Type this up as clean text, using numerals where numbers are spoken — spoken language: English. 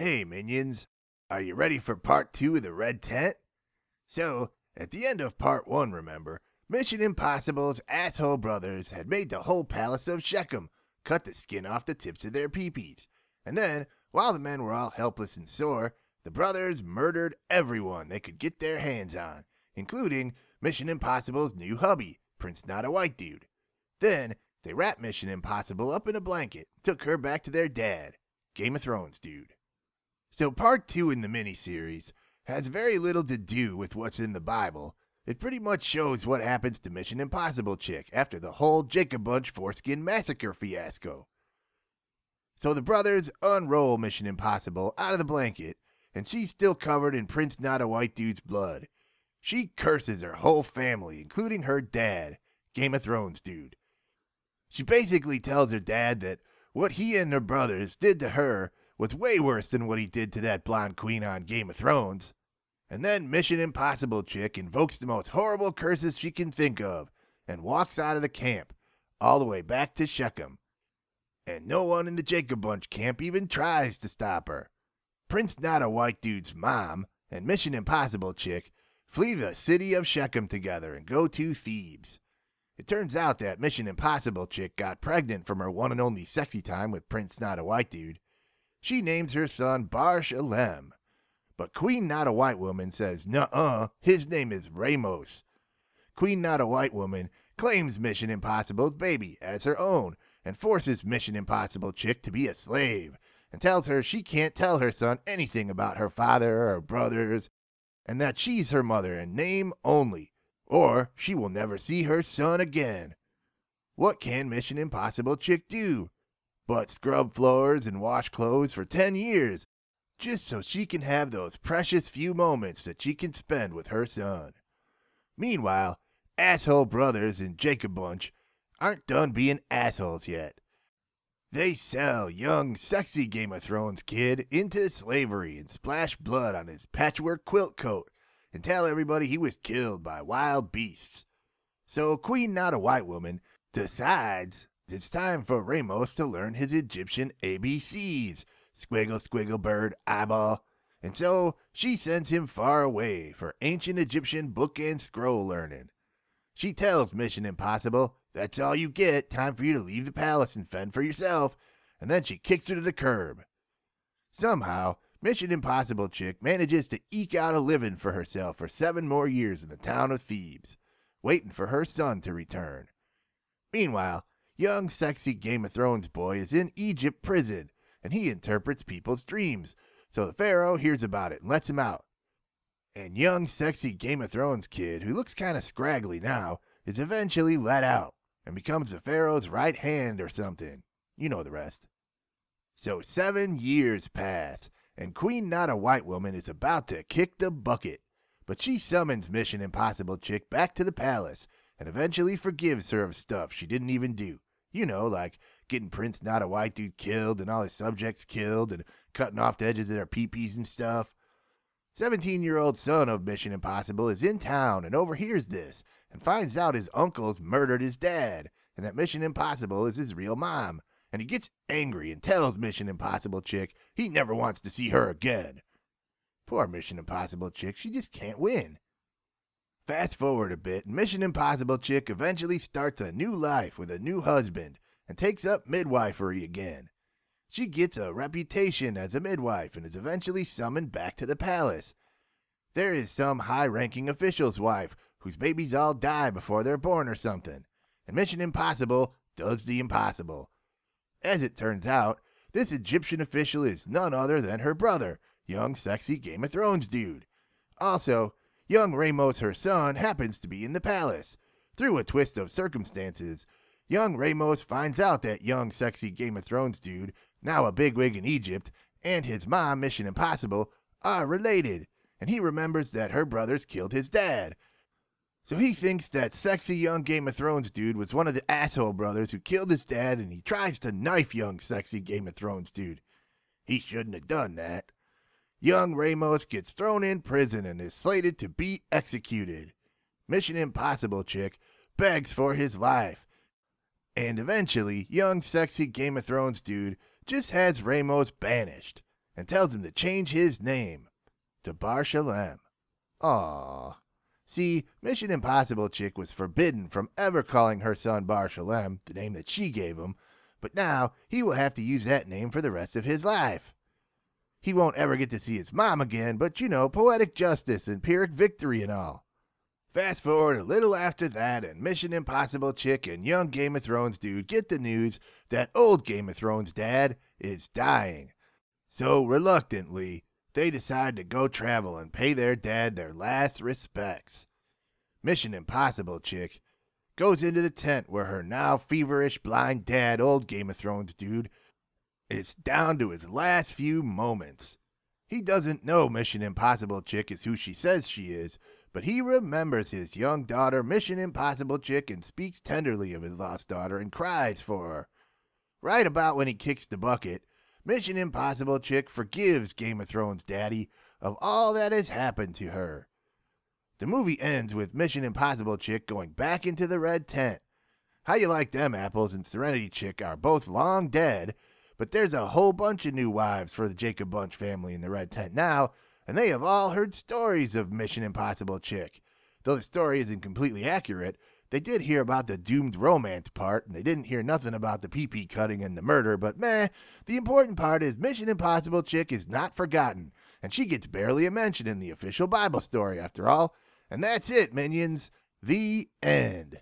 Hey minions, are you ready for part 2 of the Red Tent? So, at the end of part 1, remember, Mission Impossible's asshole brothers had made the whole palace of Shechem, cut the skin off the tips of their peepees. And then, while the men were all helpless and sore, the brothers murdered everyone they could get their hands on, including Mission Impossible's new hubby, Prince Not a White Dude. Then, they wrapped Mission Impossible up in a blanket, took her back to their dad, Game of Thrones dude. So part 2 in the miniseries has very little to do with what's in the Bible. It pretty much shows what happens to Mission Impossible chick after the whole Jacob Bunch foreskin massacre fiasco. So the brothers unroll Mission Impossible out of the blanket, and she's still covered in Prince Not a White Dude's blood. She curses her whole family, including her dad, Game of Thrones dude. She basically tells her dad that what he and her brothers did to her was way worse than what he did to that blonde queen on Game of Thrones. And then Mission Impossible chick invokes the most horrible curses she can think of and walks out of the camp, all the way back to Shechem. And no one in the Jacob Bunch camp even tries to stop her. Prince Not a White Dude's mom and Mission Impossible chick flee the city of Shechem together and go to Thebes. It turns out that Mission Impossible chick got pregnant from her one and only sexy time with Prince Not a White Dude. She names her son Bar Shalem. But Queen Not a White Woman says, nuh-uh, his name is Ramos. Queen Not a White Woman claims Mission Impossible's baby as her own and forces Mission Impossible chick to be a slave and tells her she can't tell her son anything about her father or brothers and that she's her mother in name only, or she will never see her son again. What can Mission Impossible chick do but scrub floors and wash clothes for 10 years, just so she can have those precious few moments that she can spend with her son? Meanwhile, asshole brothers in Jacob Bunch aren't done being assholes yet. They sell young, sexy Game of Thrones kid into slavery and splash blood on his patchwork quilt coat and tell everybody he was killed by wild beasts. So Queen Not a White Woman decides it's time for Ramos to learn his Egyptian ABCs, squiggle, squiggle, bird, eyeball, and so she sends him far away for ancient Egyptian book and scroll learning. She tells Mission Impossible, that's all you get, time for you to leave the palace and fend for yourself, and then she kicks her to the curb. Somehow, Mission Impossible chick manages to eke out a living for herself for 7 more years in the town of Thebes, waiting for her son to return. Meanwhile, young, sexy Game of Thrones boy is in Egypt prison, and he interprets people's dreams, so the Pharaoh hears about it and lets him out. And young, sexy Game of Thrones kid, who looks kind of scraggly now, is eventually let out and becomes the Pharaoh's right hand or something. You know the rest. So 7 years pass, and Queen Not a White Woman is about to kick the bucket, but she summons Mission Impossible chick back to the palace and eventually forgives her of stuff she didn't even do. You know, like getting Prince Not a White Dude killed and all his subjects killed and cutting off the edges of their peepees and stuff. 17-year-old son of Mission Impossible is in town and overhears this and finds out his uncles murdered his dad and that Mission Impossible is his real mom. And he gets angry and tells Mission Impossible chick he never wants to see her again. Poor Mission Impossible chick, she just can't win. Fast forward a bit, and Mission Impossible chick eventually starts a new life with a new husband and takes up midwifery again. She gets a reputation as a midwife and is eventually summoned back to the palace. There is some high-ranking official's wife whose babies all die before they're born or something, and Mission Impossible does the impossible. As it turns out, this Egyptian official is none other than her brother, young, sexy Game of Thrones dude. Also, young Ramos, her son, happens to be in the palace. Through a twist of circumstances, young Ramos finds out that young, sexy Game of Thrones dude, now a bigwig in Egypt, and his mom, Mission Impossible, are related, and he remembers that her brothers killed his dad. So he thinks that sexy young Game of Thrones dude was one of the asshole brothers who killed his dad, and he tries to knife young sexy Game of Thrones dude. He shouldn't have done that. Young Ramos gets thrown in prison and is slated to be executed. Mission Impossible chick begs for his life. And eventually, young sexy Game of Thrones dude just has Ramos banished. and tells him to change his name to Bar Shalem. Aww. See, Mission Impossible Chick was forbidden from ever calling her son Bar Shalem, the name that she gave him, but now he will have to use that name for the rest of his life. He won't ever get to see his mom again, but poetic justice and Pyrrhic victory and all. Fast forward a little after that, and Mission Impossible Chick and young Game of Thrones dude get the news that old Game of Thrones dad is dying. So, reluctantly, they decide to go travel and pay their dad their last respects. Mission Impossible Chick goes into the tent where her now feverish blind dad, old Game of Thrones dude, is down to his last few moments. He doesn't know Mission Impossible Chick is who she says she is, but he remembers his young daughter, Mission Impossible Chick, and speaks tenderly of his lost daughter and cries for her. Right about when he kicks the bucket, Mission Impossible Chick forgives Game of Thrones daddy of all that has happened to her. The movie ends with Mission Impossible Chick going back into the red tent. How You Like Them Apples and Serenity Chick are both long dead, but there's a whole bunch of new wives for the Jacob Bunch family in the red tent now, and they have all heard stories of Mission Impossible Chick. Though the story isn't completely accurate, they did hear about the doomed romance part, and they didn't hear nothing about the pee-pee cutting and the murder, but the important part is Mission Impossible Chick is not forgotten, and she gets barely a mention in the official Bible story after all. And that's it, minions. The end.